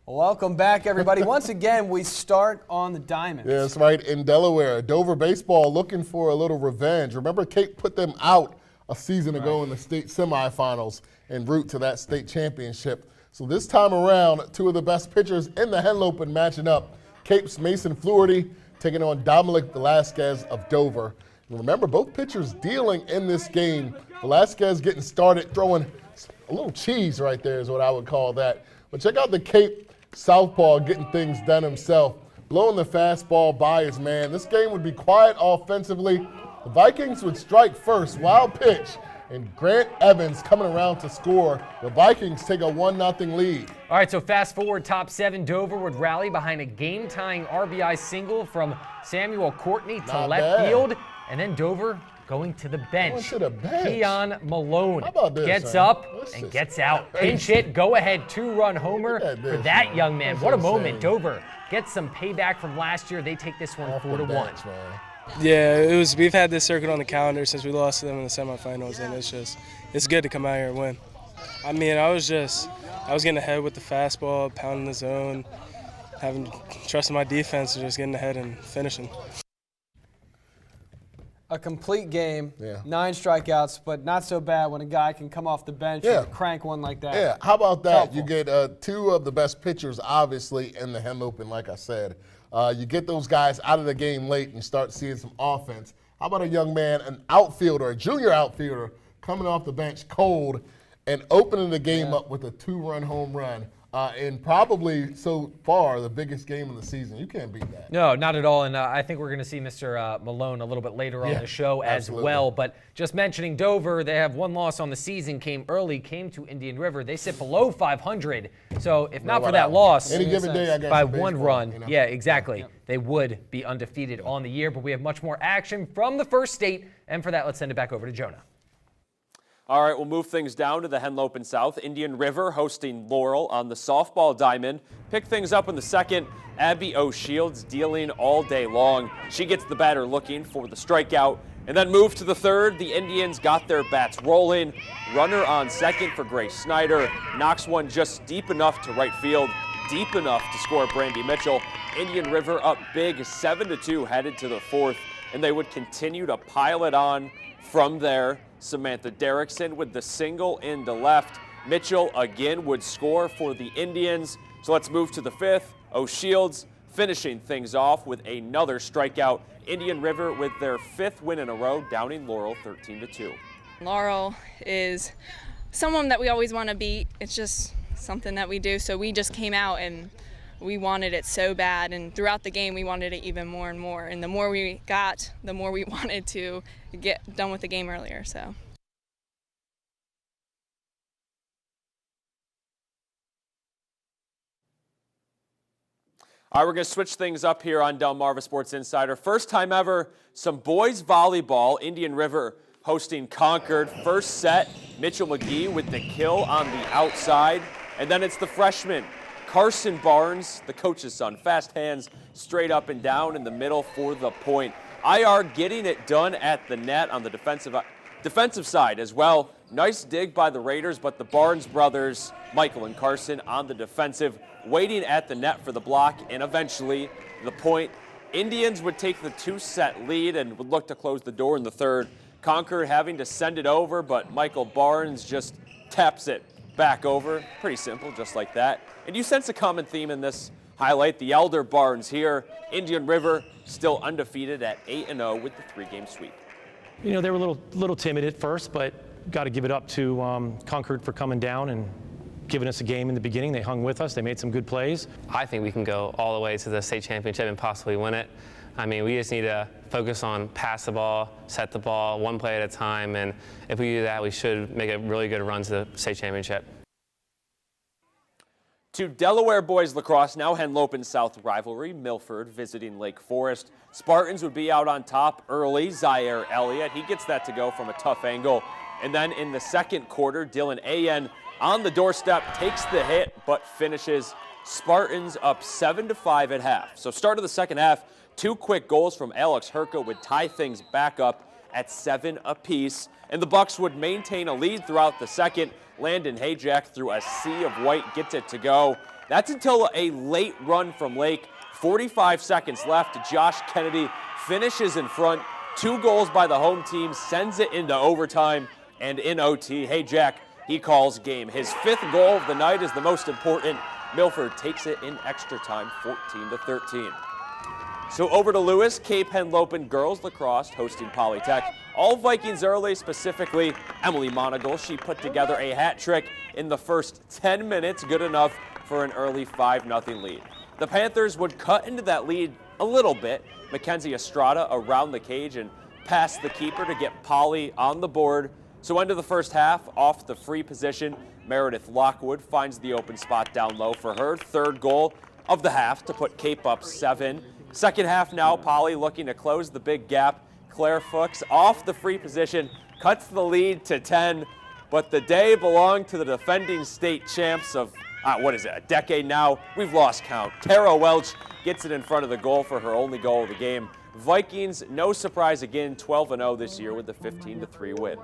Welcome back, everybody. Once again, we start on the diamonds. Yeah, that's right. In Delaware, Dover baseball looking for a little revenge. Remember, Cape put them out a season ago in the state semifinals en route to that state championship. So this time around, two of the best pitchers in the Henlopen matching up. Cape's Mason Fluharty taking on Dominic Velasquez of Dover. And remember, both pitchers dealing in this game. Velasquez getting started, throwing a little cheese right there is what I would call that. But check out the Cape southpaw getting things done himself, blowing the fastball by his man. This game would be quiet offensively. The Vikings would strike first, wild pitch, and Grant Evans coming around to score. The Vikings take a 1-0 lead. All right, so fast forward, top 7, Dover would rally behind a game-tying RBI single from Samuel Courtney to left field, and then Dover going to the bench. Keon Malone gets up and gets out. Pinch hit, go-ahead 2-run homer for that young man. What a moment. Dover gets some payback from last year. They take this one 4-1. Yeah, we've had this circuit on the calendar since we lost to them in the semifinals, and it's good to come out here and win. I mean, I was getting ahead with the fastball, pounding the zone, trusting my defense, and just getting ahead and finishing. A complete game, 9 strikeouts, but not so bad when a guy can come off the bench and crank one like that. Yeah, how about that? You get two of the best pitchers, obviously, in the Henlopen, like I said. You get those guys out of the game late and start seeing some offense. How about a young man, an outfielder, a junior outfielder, coming off the bench cold and opening the game up with a 2-run home run? And probably so far the biggest game of the season. You can't beat that. No, not at all. And I think we're going to see Mr. Malone a little bit later on the show as well. But just mentioning Dover, they have one loss on the season, came to Indian River. They sit below 500. So if not for that loss, any given day, I guess, by one run, yeah, exactly, they would be undefeated on the year. But we have much more action from the first state. And for that, let's send it back over to Jonah. All right, we'll move things down to the Henlopen South. Indian River hosting Laurel on the softball diamond. Pick things up in the second. Abby O'Shields dealing all day long. She gets the batter looking for the strikeout. And then move to the third. The Indians got their bats rolling. Runner on second for Grace Snyder. Knocks one just deep enough to right field. Deep enough to score Brandy Mitchell. Indian River up big, 7-2 headed to the fourth. And they would continue to pile it on from there. Samantha Derrickson with the single into left. Mitchell again would score for the Indians. So let's move to the fifth. O'Shields finishing things off with another strikeout. Indian River with their 5th win in a row, downing Laurel 13-2. Laurel is someone that we always want to beat. It's just something that we do. So we just came out and we wanted it so bad, and throughout the game we wanted it even more and more. And the more we got, the more we wanted to get done with the game earlier. So. All right, we're going to switch things up here on Delmarva Sports Insider. First time ever, some boys volleyball. Indian River hosting Concord. First set, Mitchell McGee with the kill on the outside. And then it's the freshman, Carson Barnes, the coach's son. Fast hands straight up and down in the middle for the point. IR getting it done at the net on the defensive side as well. Nice dig by the Raiders, but the Barnes brothers, Michael and Carson, on the defensive, waiting at the net for the block, and eventually the point. Indians would take the 2-set lead and would look to close the door in the third. Concord having to send it over, but Michael Barnes just taps it back over. Pretty simple, just like that. And you sense a common theme in this highlight. The elder Barnes here. Indian River still undefeated at 8-0 with the 3-game sweep. You know, they were a little timid at first, but got to give it up to Concord for coming down and giving us a game in the beginning. They hung with us. They made some good plays. I think we can go all the way to the state championship and possibly win it. I mean, we just need to focus on pass the ball, set the ball, one play at a time, and if we do that, we should make a really good run to the state championship. To Delaware boys lacrosse, now Henlopen South rivalry. Milford visiting Lake Forest. Spartans would be out on top early. Zaire Elliott, he gets that to go from a tough angle. And then in the second quarter, Dylan Ayen on the doorstep, takes the hit, but finishes. Spartans up 7-5 at half. So start of the second half, 2 quick goals from Alex Herka would tie things back up at 7 apiece. And the Bucks would maintain a lead throughout the second. Landon Hayjack through a sea of white gets it to go. That's until a late run from Lake. 45 seconds left. Josh Kennedy finishes in front. 2 goals by the home team, sends it into overtime and in OT. Hey, Jack, he calls game. His 5th goal of the night is the most important. Milford takes it in extra time, 14-13. So over to Lewis, Cape Henlopen girls lacrosse hosting Polytech. All Vikings early, specifically Emily Monagle. She put together a hat trick in the first 10 minutes, good enough for an early 5-0 lead. The Panthers would cut into that lead a little bit. Mackenzie Estrada around the cage and past the keeper to get Polly on the board. So into the first half, off the free position, Meredith Lockwood finds the open spot down low for her 3rd goal of the half to put Cape up 7. Second half now, Polly looking to close the big gap. Claire Fuchs off the free position, cuts the lead to 10, but the day belonged to the defending state champs of, a decade now? We've lost count. Tara Welch gets it in front of the goal for her only goal of the game. Vikings, no surprise again, 12-0 this year with the 15-3 win.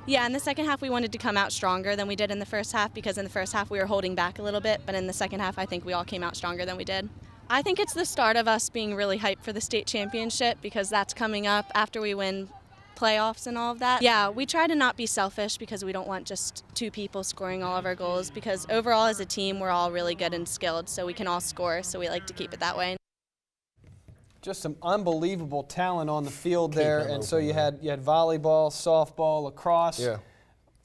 Yeah, in the second half we wanted to come out stronger than we did in the first half, because in the first half we were holding back a little bit, but in the second half I think we all came out stronger than we did. I think it's the start of us being really hyped for the state championship, because that's coming up after we win playoffs and all of that. Yeah, we try to not be selfish because we don't want just 2 people scoring all of our goals, because overall as a team we're all really good and skilled, so we can all score, so we like to keep it that way. Just some unbelievable talent on the field there, and so you had volleyball, softball, lacrosse. Yeah.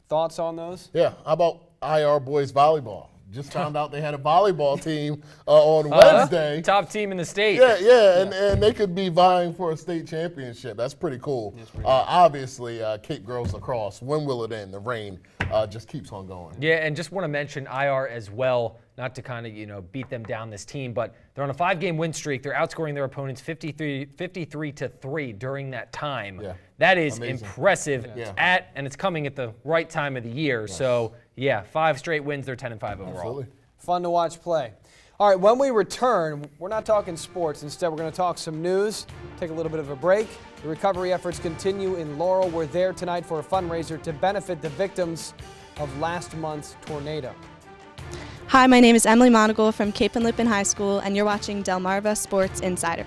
Thoughts on those? Yeah. How about IR boys volleyball? Just found out they had a volleyball team on Wednesday. Top team in the state. Yeah, and they could be vying for a state championship. That's pretty cool. Obviously, Cape Girls Lacrosse, when will it end? The rain just keeps on going. Yeah, and just want to mention IR as well, not to kind of, beat them down, this team, but they're on a 5-game win streak. They're outscoring their opponents 53-3 during that time. Yeah. That is amazing. Impressive. And it's coming at the right time of the year. Yes. So, yeah, 5 straight wins. They're 10-5 overall. Absolutely. Fun to watch play. All right, when we return, we're not talking sports. Instead, we're going to talk some news, take a little bit of a break. The recovery efforts continue in Laurel. We're there tonight for a fundraiser to benefit the victims of last month's tornado. Hi, my name is Emily Monagle from Cape Henlopen High School, and you're watching Delmarva Sports Insider.